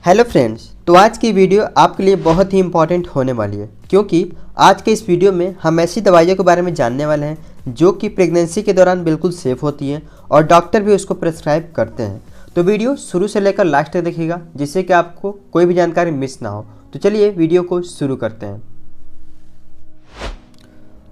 Hello friends, तो आज की वीडियो आपके लिए बहुत ही इम्पॉर्टेंट होने वाली है क्योंकि आज के इस वीडियो में हम ऐसी दवाइयों के बारे में जानने वाले हैं जो कि प्रेगनेंसी के दौरान बिल्कुल सेफ़ होती हैं और डॉक्टर भी उसको प्रेस्क्राइब करते हैं। तो वीडियो शुरू से लेकर लास्ट तक देखिएगा जिससे कि आपको कोई भी जानकारी मिस ना हो। तो चलिए वीडियो को शुरू करते हैं।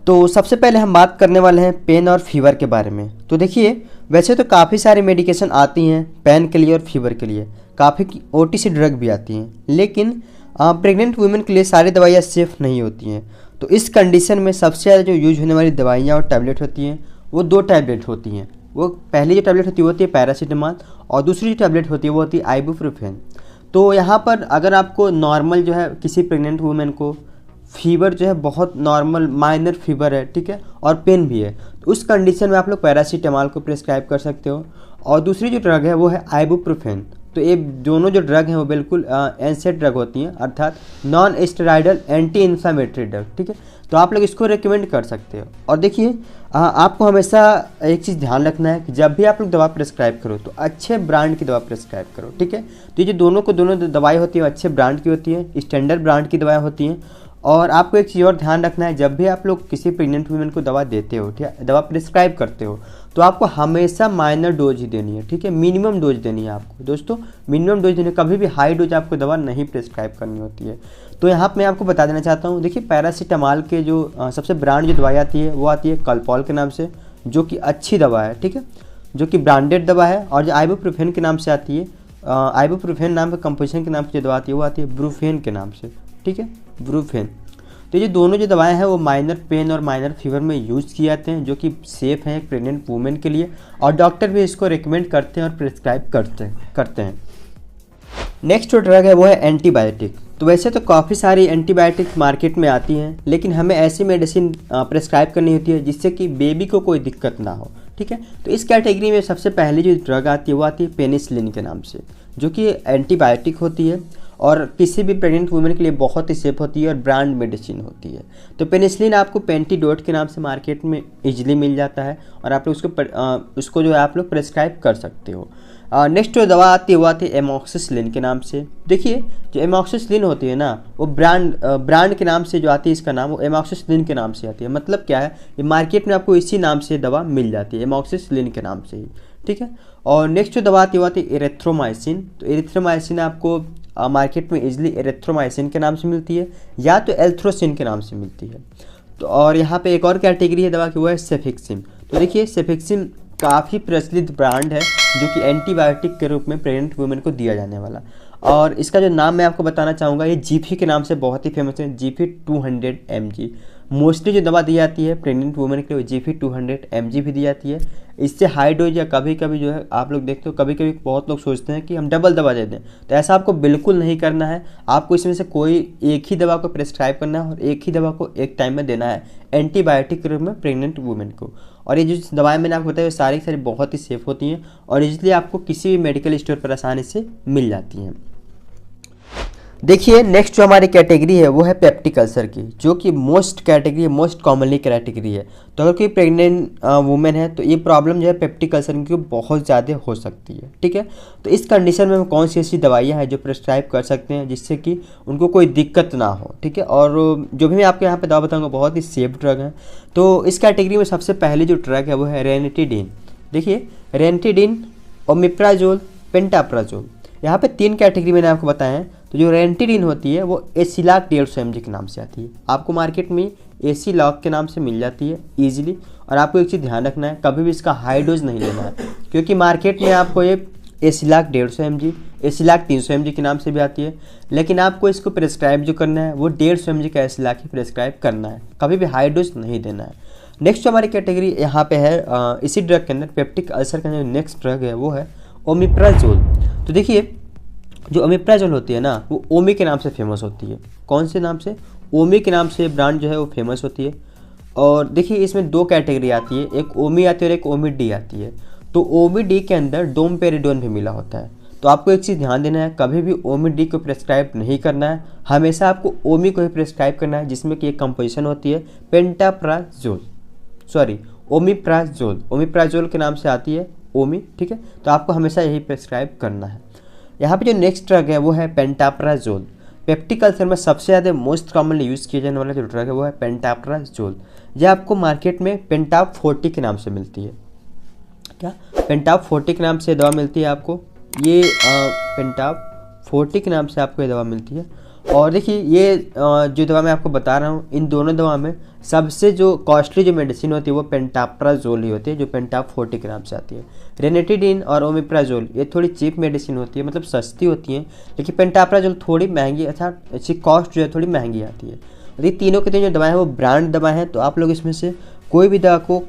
तो सबसे पहले हम बात करने वाले हैं पेन और फीवर के बारे में। तो देखिए, वैसे तो काफ़ी सारी मेडिकेशन आती हैं पेन के लिए और फीवर के लिए, काफ़ी OTC ड्रग भी आती हैं, लेकिन प्रेग्नेंट वुमेन के लिए सारी दवाइयाँ सेफ़ नहीं होती हैं। तो इस कंडीशन में सबसे ज़्यादा जो यूज होने वाली दवाइयाँ और टैबलेट होती हैं वो 2 टैबलेट होती हैं। वो पहली जो टैबलेट होती है वो होती है पैरासीटामॉल और दूसरी जो टैबलेट होती है वो होती है आइबुप्रोफेन। तो यहाँ पर अगर आपको नॉर्मल जो है किसी प्रेग्नेंट वुमेन को फीवर जो है बहुत नॉर्मल माइनर फीवर है, ठीक है, और पेन भी है, तो उस कंडीशन में आप लोग पैरासीटामॉल को प्रिस्क्राइब कर सकते हो। और दूसरी जो ड्रग है वो है आइबुप्रोफेन। तो ये दोनों जो ड्रग हैं वो बिल्कुल एनसेड ड्रग होती हैं, अर्थात non steroidal anti inflammatory drug, ठीक है। तो आप लोग इसको रिकमेंड कर सकते हो। और देखिए, आपको हमेशा एक चीज़ ध्यान रखना है कि जब भी आप लोग दवा प्रिस्क्राइब करो तो अच्छे ब्रांड की दवा प्रिस्क्राइब करो, ठीक है। तो ये जो दोनों दवाई होती है अच्छे ब्रांड की होती है, स्टैंडर्ड ब्रांड की दवाएँ होती हैं। और आपको एक चीज़ और ध्यान रखना है, जब भी आप लोग किसी प्रेग्नेंट वुमेन को दवा देते हो, ठीक है, दवा प्रिस्क्राइब करते हो, तो आपको हमेशा माइनर डोज ही देनी है, ठीक है, मिनिमम डोज देनी है आपको दोस्तों, मिनिमम डोज देनी है। कभी भी हाई डोज आपको दवा नहीं प्रिस्क्राइब करनी होती है। तो यहाँ मैं आपको बता देना चाहता हूँ, देखिए पैरासीटामॉल के जो सबसे ब्रांड जो दवाई आती है वो आती है कलपॉल के नाम से, जो कि अच्छी दवा है, ठीक है, जो कि ब्रांडेड दवा है। और जो आइबुप्रोफेन के नाम से आती है, आइबुप्रोफेन नाम के कंपोजिशन के नाम से जो दवा आती है वो आती है ब्रूफेन के नाम से, ठीक है, ब्रूफेन। तो ये दोनों जो दवाएं हैं वो माइनर पेन और माइनर फीवर में यूज़ किए जाते हैं, जो कि सेफ़ हैं प्रेग्नेंट वुमेन के लिए, और डॉक्टर भी इसको रिकमेंड करते हैं और प्रिस्क्राइब करते हैं। नेक्स्ट जो ड्रग है वो है एंटीबायोटिक। तो वैसे तो काफ़ी सारी एंटीबायोटिक मार्केट में आती हैं, लेकिन हमें ऐसी मेडिसिन प्रिस्क्राइब करनी होती है जिससे कि बेबी को कोई दिक्कत ना हो, ठीक है। तो इस कैटेगरी में सबसे पहली जो ड्रग आती है वो आती है पेनिसिलिन के नाम से, जो कि एंटीबायोटिक होती है और किसी भी प्रेग्नेंट वुमेन के लिए बहुत ही सेफ होती है और ब्रांड मेडिसिन होती है। तो पेनिसिलिन आपको पेंटीडोट के नाम से मार्केट में इजीली मिल जाता है और आप लोग उसको जो है आप लोग प्रिस्क्राइब कर सकते हो। नेक्स्ट जो दवा आती है वो आती है एमॉक्सिसिलिन के नाम से। देखिए, जो एमॉक्सिसिलिन होती है ना, वो ब्रांड के नाम से जो आती है, इसका नाम वो एमॉक्सिसिलिन के नाम से आती है। मतलब क्या है, ये मार्केट में आपको इसी नाम से दवा मिल जाती है, एमॉक्सिसिलिन के नाम से ही, ठीक है। और नेक्स्ट जो दवा आती है वो आती है एरिथ्रोमाइसिन। तो एरिथ्रोमाइसिन आपको मार्केट में इजीली एरिथ्रोमाइसिन के नाम से मिलती है या तो एल्थ्रोसिन के नाम से मिलती है। तो और यहाँ पे एक और कैटेगरी है दवा की, वो है सेफिक्सिम। तो देखिए, सेफिक्सिम काफ़ी प्रचलित ब्रांड है जो कि एंटीबायोटिक के रूप में प्रेग्नेंट वुमेन को दिया जाने वाला। और इसका जो नाम मैं आपको बताना चाहूँगा, ये जीफी के नाम से बहुत ही फेमस है, जीफी 200 mg। मोस्टली जो दवा दी जाती है प्रेग्नेंट वुमेन के लिए जीफी 200 mg भी दी जाती है। इससे हाई डोज या कभी कभी जो है आप लोग देखते हो, कभी कभी बहुत लोग सोचते हैं कि हम डबल दवा दे दें, तो ऐसा आपको बिल्कुल नहीं करना है। आपको इसमें से कोई एक ही दवा को प्रिस्क्राइब करना है और एक ही दवा को एक टाइम में देना है एंटीबायोटिक के रूप में प्रेग्नेंट वुमेन को। और ये जो दवाएं मैंने आपको बताई वो सारी की सारी बहुत ही सेफ होती हैं और इसलिए आपको किसी भी मेडिकल स्टोर पर आसानी से मिल जाती हैं। देखिए, नेक्स्ट जो हमारी कैटेगरी है वो है पेप्टिक अल्सर की, जो कि मोस्ट कॉमनली कैटेगरी है। तो अगर कोई प्रेग्नेंट वुमेन है तो ये प्रॉब्लम जो है पेप्टिक अल्सर की बहुत ज़्यादा हो सकती है, ठीक है। तो इस कंडीशन में कौन सी ऐसी दवाइयाँ हैं जो प्रिस्क्राइब कर सकते हैं जिससे कि उनको कोई दिक्कत ना हो, ठीक है। और जो भी मैं आपको यहाँ पर दवा बताऊँगा बहुत ही सेफ ड्रग है। तो इस कैटेगरी में सबसे पहली जो ड्रग है वो है रेनिटिडिन। देखिए, रेनिटिडिन, ओमिप्राजोल, पेंटाप्राजोल, यहाँ पे 3 कैटेगरी मैंने आपको बताया है। तो जो रेनिटिडिन होती है वो एसिलॉक 150 mg के नाम से आती है, आपको मार्केट में एसिलॉक के नाम से मिल जाती है ईजिली। और आपको एक चीज़ ध्यान रखना है, कभी भी इसका हाई डोज नहीं लेना है, क्योंकि मार्केट में आपको ये एसिलॉक 150 mg, एसिलॉक 300 mg के नाम से भी आती है, लेकिन आपको इसको प्रिस्क्राइब जो करना है वो 150 mg का एसिलॉक ही प्रिस्क्राइब करना है, कभी भी हाई डोज नहीं देना है। नेक्स्ट हमारी कैटेगरी यहाँ पे है इसी ड्रग के अंदर, पेप्टिक अल्सर का जो नेक्स्ट ड्रग है वो है ओमिप्राजोल। तो देखिए, जो ओमिप्राजोल होती है ना वो ओमी के नाम से फेमस होती है। कौन से नाम से? ओमी के नाम से ब्रांड जो है वो फेमस होती है। और देखिए, इसमें 2 कैटेगरी आती है, एक ओमी आती है और एक ओमी डी आती है। तो ओमी डी के अंदर डोमपेरिडोन भी मिला होता है। तो आपको एक चीज़ ध्यान देना है, कभी भी ओमी डी को प्रिस्क्राइब नहीं करना है, हमेशा आपको ओमी को ही प्रिस्क्राइब करना है, जिसमें कि एक कंपोजिशन होती है पेंटाप्राजोल, ओमिप्राजोल के नाम से आती है ओमी, ठीक है। तो आपको हमेशा यही प्रिस्क्राइब करना है। यहाँ पे जो नेक्स्ट ड्रग है वो है पेंटाप्राजोल। पेप्टिक अल्सर में सबसे ज़्यादा मोस्ट कॉमनली यूज़ किया जाने वाला जो ड्रग है वो है पेंटाप्राजोल। यह आपको मार्केट में पेंटाप 40 के नाम से मिलती है। क्या पेंटाप 40 के नाम से दवा मिलती है आपको, ये पेंटाप 40 के नाम से आपको ये दवा मिलती है। और देखिए ये जो दवा मैं आपको बता रहा हूँ, इन दोनों दवा में सबसे जो कॉस्टली जो मेडिसिन होती है वो पेंटाप्राजोल ही होती है, जो पेंटाप 40 के नाम से आती है। रेनेटिडिन और ओमिप्राजोल ये थोड़ी चीप मेडिसिन होती है, मतलब सस्ती होती है, लेकिन पेंटाप्राजोल थोड़ी महंगी, अर्थात इसकी कॉस्ट जो है थोड़ी महंगी आती है। यदि तीनों के तीनों जो दवाएँ हैं वो ब्रांड दवा हैं, तो आप लोग इसमें से कोई भी दवा को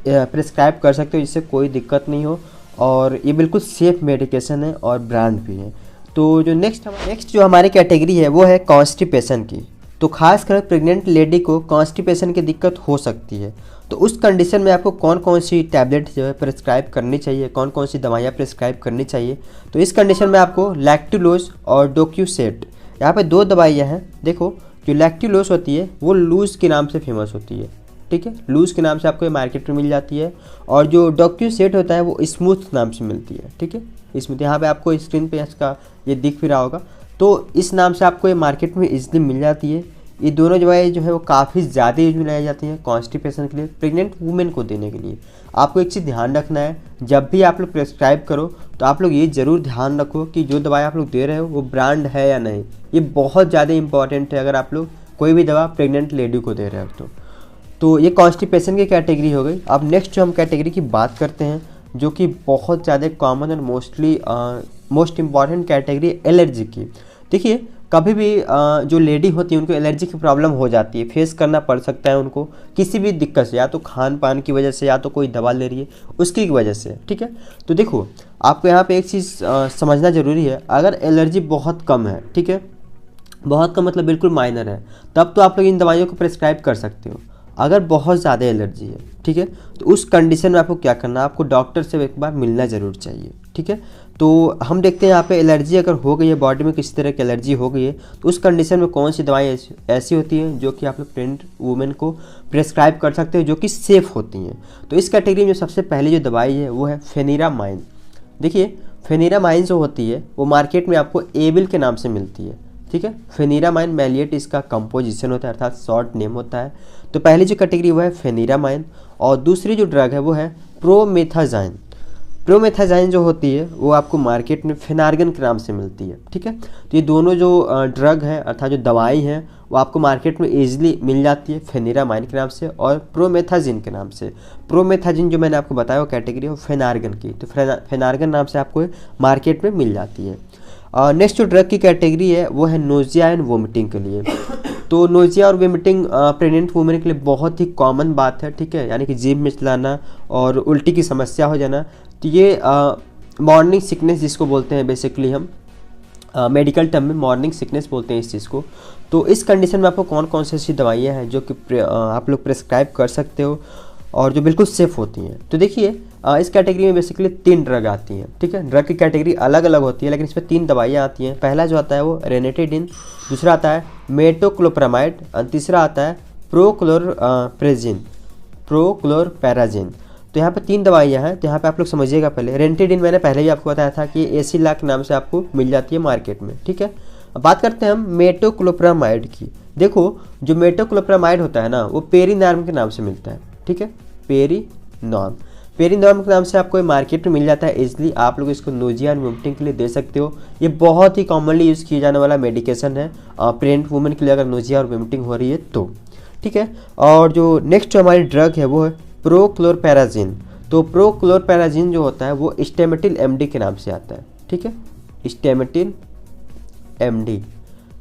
प्रिस्क्राइब कर सकते हो, जिससे कोई दिक्कत नहीं हो, और ये बिल्कुल सेफ मेडिकेशन है और ब्रांड भी है। तो जो नेक्स्ट जो हमारी कैटेगरी है वो है कॉन्स्टिपेशन की। तो खासकर प्रेग्नेंट लेडी को कॉन्स्टिपेशन की दिक्कत हो सकती है, तो उस कंडीशन में आपको कौन कौन सी टैबलेट जो है प्रिस्क्राइब करनी चाहिए, कौन कौन सी दवाइयाँ प्रिस्क्राइब करनी चाहिए। तो इस कंडीशन में आपको लैक्टुलोज और डोक्यूसेट, यहाँ पे दो दवाइयाँ हैं। देखो जो लैक्टुलोज होती है वो लूज़ के नाम से फेमस होती है, ठीक है, लूज़ के नाम से आपको ये मार्केट में मिल जाती है। और जो डोक्यूसेट होता है वो स्मूथ नाम से मिलती है, ठीक है, स्मूथ। यहाँ पे आपको स्क्रीन पे इसका ये दिख भी रहा होगा, तो इस नाम से आपको ये मार्केट में इजीली मिल जाती है। ये दोनों दवाएं जो है वो काफ़ी ज़्यादा यूज में लाई जाती हैं कॉन्स्टिपेशन के लिए, प्रेग्नेंट वुमेन को देने के लिए। आपको एक चीज़ ध्यान रखना है, जब भी आप लोग प्रिस्क्राइब करो तो आप लोग ये ज़रूर ध्यान रखो कि जो दवाई आप लोग दे रहे हो वो ब्रांड है या नहीं। ये बहुत ज़्यादा इंपॉर्टेंट है अगर आप लोग कोई भी दवा प्रेग्नेंट लेडी को दे रहे हो तो ये कॉन्स्टिपेशन की कैटेगरी हो गई। अब नेक्स्ट जो हम कैटेगरी की बात करते हैं, जो कि बहुत ज़्यादा कॉमन और मोस्ट इम्पॉर्टेंट कैटेगरी एलर्जी की। देखिए कभी भी जो लेडी होती है उनको एलर्जी की प्रॉब्लम हो जाती है, फेस करना पड़ सकता है उनको किसी भी दिक्कत से, या तो खान पान की वजह से, या तो कोई दवा ले रही है उसकी वजह से, ठीक है। तो देखो आपको यहाँ पे एक चीज़ समझना ज़रूरी है, अगर एलर्जी बहुत कम है, ठीक है, बहुत कम मतलब बिल्कुल माइनर है, तब तो आप लोग इन दवाइयों को प्रिस्क्राइब कर सकते हो। अगर बहुत ज़्यादा एलर्जी है, ठीक है, तो उस कंडीशन में आपको क्या करना है, आपको डॉक्टर से एक बार मिलना ज़रूर चाहिए, ठीक है। तो हम देखते हैं यहाँ पे एलर्जी अगर हो गई है, बॉडी में किसी तरह की एलर्जी हो गई है, तो उस कंडीशन में कौन सी दवाई ऐसी होती हैं जो कि आप लोग प्रेग्नेंट वुमेन को प्रिस्क्राइब कर सकते हो, जो कि सेफ़ होती हैं। तो इस कैटेगरी में जो सबसे पहली जो दवाई है वो है फेनिरामाइन। देखिए फेनिरामाइन जो होती है वो मार्केट में आपको एबिल के नाम से मिलती है, ठीक है। फेनिरामाइन मैलिएट इसका कंपोजिशन होता है, अर्थात शॉर्ट नेम होता है। तो पहली जो कैटेगरी वो है फेनिरामाइन, और दूसरी जो ड्रग है वो है प्रोमेथाजाइन। प्रोमेथाजाइन जो होती है वो आपको मार्केट में फेनार्गन के नाम से मिलती है, ठीक है। तो ये दोनों जो ड्रग हैं अर्थात जो दवाई हैं वो आपको मार्केट में ईजिली मिल जाती है फेनिरामाइन के नाम से और प्रोमेथाजिन के नाम से। प्रोमेथाजिन जो मैंने आपको बताया वो कैटेगरी है फेनार्गन की, तो फेनार्गन नाम से आपको मार्केट में मिल जाती है। नेक्स्ट जो ड्रग की कैटेगरी है वो है नोजिया एंड वोमिटिंग के लिए। तो नोजिया और वोमिटिंग प्रेग्नेंट वुमेन के लिए बहुत ही कॉमन बात है, ठीक है, यानी कि जीभ में चलाना और उल्टी की समस्या हो जाना। तो ये मॉर्निंग सिकनेस जिसको बोलते हैं, बेसिकली हम मेडिकल टर्म में मॉर्निंग सिकनेस बोलते हैं इस चीज़ को। तो इस कंडीशन में आपको कौन कौन सी ऐसी दवाइयाँ हैं जो कि आप लोग प्रिस्क्राइब कर सकते हो और जो बिल्कुल सेफ़ होती हैं। तो देखिए इस कैटेगरी में बेसिकली 3 ड्रग आती हैं, ठीक है। ड्रग की कैटेगरी अलग अलग होती है, लेकिन इसमें 3 दवाइयाँ आती हैं। पहला जो आता है वो रेनेटिडिन, दूसरा आता है मेटोक्लोप्रामाइड और तीसरा आता है प्रोक्लोरपैराजिन। तो यहाँ पे 3 दवाइयाँ हैं, तो यहाँ पे आप लोग समझिएगा। पहले रेनेटिडिन मैंने पहले भी आपको बताया था कि एसिलाक नाम से आपको मिल जाती है मार्केट में, ठीक है। अब बात करते हैं हम मेटोक्लोप्रामाइड की। देखो जो मेटोक्लोप्रामाइड होता है ना वो पेरीनॉर्म के नाम से मिलता है, ठीक है, पेरीनॉर्म के नाम से आपको ये मार्केट में मिल जाता है इजीली। आप लोग इसको नोजिया एंड वोमिटिंग के लिए दे सकते हो। ये बहुत ही कॉमनली यूज़ किया जाने वाला मेडिकेशन है प्रेग्नेंट वुमेन के लिए अगर नोजिया और वोमिटिंग हो रही है तो, ठीक है। और जो नेक्स्ट जो हमारी ड्रग है वो है प्रोक्लोरपैराजिन। तो प्रोक्लोरपैराजिन जो होता है वो स्टेमेटिल एमडी के नाम से आता है, ठीक है, स्टेमेटिल एमडी।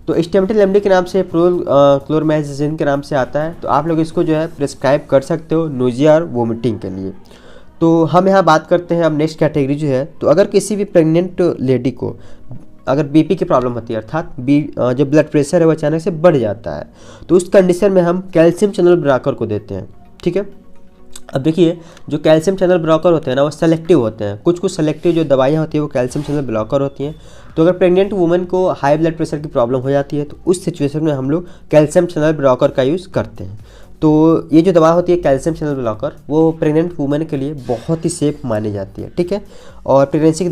तो स्टेमेटिल एमडी के नाम से प्रोक्लोरपैराजिन के नाम से आता है। तो आप लोग इसको जो है प्रिस्क्राइब कर सकते हो नोजिया और वोमिटिंग के लिए। तो हम यहाँ बात करते हैं अब नेक्स्ट कैटेगरी जो है, तो अगर किसी भी प्रेग्नेंट लेडी को अगर बीपी की प्रॉब्लम होती है, अर्थात जो ब्लड प्रेशर है वो अचानक से बढ़ जाता है, तो उस कंडीशन में हम कैल्शियम चैनल ब्लॉकर को देते हैं, ठीक है। अब देखिए जो कैल्शियम चैनल ब्लॉकर होते हैं ना वो सेलेक्टिव होते हैं। कुछ सेलेक्टिव जो दवाइयाँ होती है वो कैल्शियम चैनल ब्लॉकर होती हैं। तो अगर प्रेग्नेंट वुमेन को हाई ब्लड प्रेशर की प्रॉब्लम हो जाती है तो उस सिचुएशन में हम लोग कैल्शियम चैनल ब्लॉकर का यूज़ करते हैं। तो ये जो दवा होती है कैल्शियम चैनल ब्लॉकर, वो प्रेग्नेंट वुमेन के लिए बहुत ही सेफ मानी जाती है, ठीक है। और प्रेगनेंसी के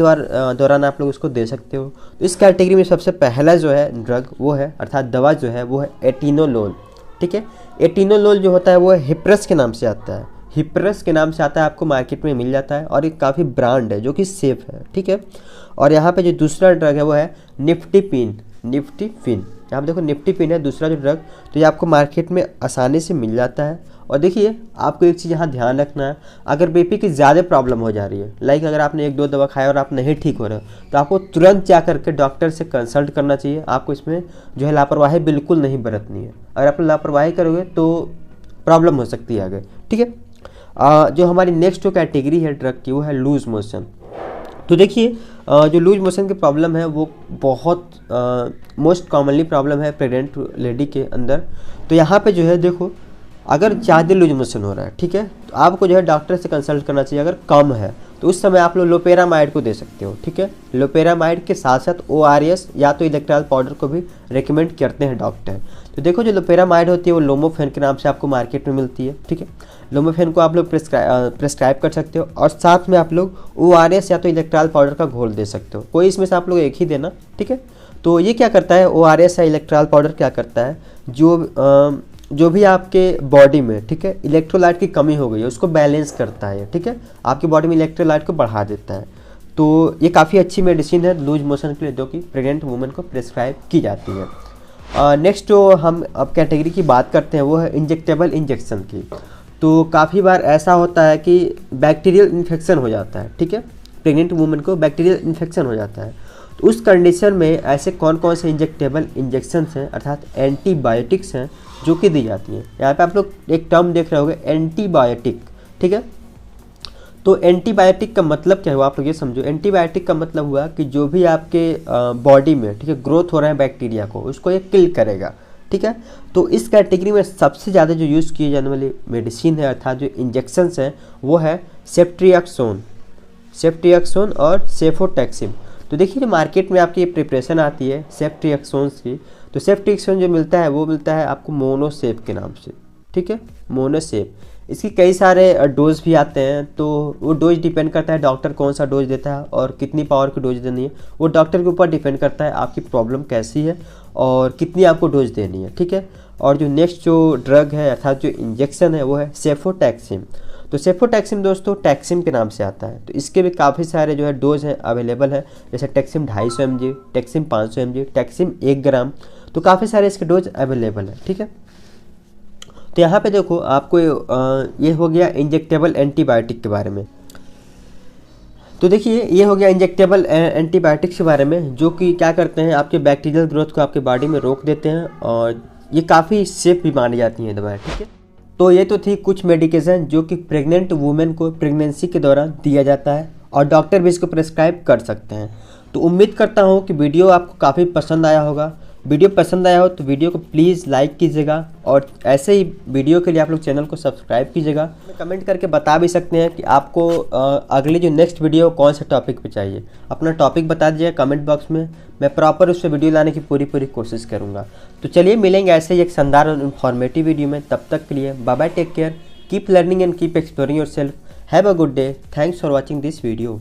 दौरान आप लोग उसको दे सकते हो। तो इस कैटेगरी में सबसे पहला जो है ड्रग वो है, अर्थात दवा जो है वो है एटिनोलोल, ठीक है। एटिनोलोल जो होता है वो हिप्रेस के नाम से आता है, हिप्रेस के नाम से आता है, आपको मार्केट में मिल जाता है और ये काफ़ी ब्रांड है जो कि सेफ़ है, ठीक है। और यहाँ पे जो दूसरा ड्रग है वो है निफ्टीपिन, यहाँ पे देखो निफ्टीपिन है दूसरा जो ड्रग, तो ये आपको मार्केट में आसानी से मिल जाता है। और देखिए आपको एक चीज़ यहाँ ध्यान रखना है, अगर बीपी की ज़्यादा प्रॉब्लम हो जा रही है, लाइक अगर आपने 1-2 दवा खाया और आप नहीं ठीक हो रहे हो, तो आपको तुरंत जा करके डॉक्टर से कंसल्ट करना चाहिए। आपको इसमें जो है लापरवाही बिल्कुल नहीं बरतनी है। अगर आप लापरवाही करोगे तो प्रॉब्लम हो सकती है आगे, ठीक है। जो हमारी नेक्स्ट जो कैटेगरी है ड्रग की वो है लूज मोशन। तो देखिए जो लूज मोशन की प्रॉब्लम है वो बहुत मोस्ट कॉमनली प्रॉब्लम है प्रेग्नेंट लेडी के अंदर। तो यहाँ पे जो है देखो, अगर ज़्यादा लूज मोशन हो रहा है, ठीक है, तो आपको जो है डॉक्टर से कंसल्ट करना चाहिए। अगर कम है तो उस समय आप लोग लोपेरामाइड को दे सकते हो, ठीक है। लोपेरामाइड के साथ साथ ORS या तो इलेक्ट्रॉल पाउडर को भी रिकमेंड करते हैं डॉक्टर। तो देखो जो लोपेरामाइड होती है वो लोमोफेन के नाम से आपको मार्केट में मिलती है, ठीक है। लोमोफेन को आप लोग प्रेस्क्राइब कर सकते हो और साथ में आप लोग ORS या तो इलेक्ट्रॉल पाउडर का घोल दे सकते हो, कोई इसमें से आप लोग एक ही देना, ठीक है। तो ये क्या करता है, ORS या इलेक्ट्रॉल पाउडर क्या करता है, जो भी आपके बॉडी में, ठीक है, इलेक्ट्रोलाइट की कमी हो गई है उसको बैलेंस करता है, ठीक है, आपकी बॉडी में इलेक्ट्रोलाइट को बढ़ा देता है। तो ये काफ़ी अच्छी मेडिसिन है लूज मोशन के लिए, जो कि प्रेग्नेंट वुमेन को प्रेस्क्राइब की जाती है। नेक्स्ट जो हम अब कैटेगरी की बात करते हैं वो है इंजेक्टेबल इंजेक्शन की। तो काफ़ी बार ऐसा होता है कि बैक्टीरियल इन्फेक्शन हो जाता है, ठीक है, प्रेग्नेंट वुमेन को बैक्टीरियल इन्फेक्शन हो जाता है। तो उस कंडीशन में ऐसे कौन कौन से इंजेक्टेबल इंजेक्शंस हैं अर्थात एंटीबायोटिक्स हैं जो कि दी जाती हैं। यहाँ पे आप लोग एक टर्म देख रहे होंगे एंटीबायोटिक, ठीक है। तो एंटीबायोटिक का मतलब क्या हुआ, आप लोग ये समझो। एंटीबायोटिक का मतलब हुआ कि जो भी आपके बॉडी में, ठीक है, ग्रोथ हो रहा है बैक्टीरिया को, उसको ये किल करेगा, ठीक है। तो इस कैटेगरी में सबसे ज़्यादा जो यूज़ किए जाने वाली मेडिसिन है अर्थात जो इंजेक्शंस हैं वो है सेफ्ट्रियाक्सोन और सेफोटैक्सिम। तो देखिए जो मार्केट में आपकी प्रिपरेशन आती है सेफ्ट्रियाक्सोन्स की, तो सेफ्ट्रियाक्सोन जो मिलता है वो मिलता है आपको मोनोसेफ के नाम से, ठीक है, मोनोसेफ। इसकी कई सारे डोज भी आते हैं, तो वो डोज डिपेंड करता है डॉक्टर कौन सा डोज देता है और कितनी पावर की डोज देनी है, वो डॉक्टर के ऊपर डिपेंड करता है आपकी प्रॉब्लम कैसी है और कितनी आपको डोज देनी है, ठीक है। और जो नेक्स्ट जो ड्रग है अर्थात जो इंजेक्शन है वो है सेफोटैक्सिम। तो सेफोटैक्सिम दोस्तों टैक्सिम के नाम से आता है। तो इसके भी काफ़ी सारे जो है डोज हैं अवेलेबल है, जैसे Taksim 250 mg, Taksim 500 mg, Taksim 1 ग्राम, तो काफ़ी सारे इसके डोज अवेलेबल है, ठीक है। तो यहाँ पे देखो आपको ये हो गया इंजेक्टेबल एंटीबायोटिक के बारे में। तो देखिए ये हो गया इंजेक्टेबल एंटीबायोटिक्स के बारे में, जो कि क्या करते हैं आपके बैक्टीरियल ग्रोथ को आपके बॉडी में रोक देते हैं और ये काफ़ी सेफ भी मानी जाती हैं दवाएं, ठीक है। तो ये तो थी कुछ मेडिकेशन जो कि प्रेग्नेंट वुमेन को प्रेगनेंसी के दौरान दिया जाता है और डॉक्टर भी इसको प्रेस्क्राइब कर सकते हैं। तो उम्मीद करता हूँ कि वीडियो आपको काफ़ी पसंद आया होगा। वीडियो पसंद आया हो तो वीडियो को प्लीज़ लाइक कीजिएगा और ऐसे ही वीडियो के लिए आप लोग चैनल को सब्सक्राइब कीजिएगा। कमेंट करके बता भी सकते हैं कि आपको अगली जो नेक्स्ट वीडियो कौन से टॉपिक पे चाहिए। अपना टॉपिक बता दीजिएगा कमेंट बॉक्स में, मैं प्रॉपर उस पर वीडियो लाने की पूरी कोशिश करूँगा। तो चलिए मिलेंगे ऐसे ही एक शानदार और इन्फॉर्मेटिव वीडियो में। तब तक के लिए bye bye, take care, keep learning and keep exploring yourself, have a good day, thanks for watching this video.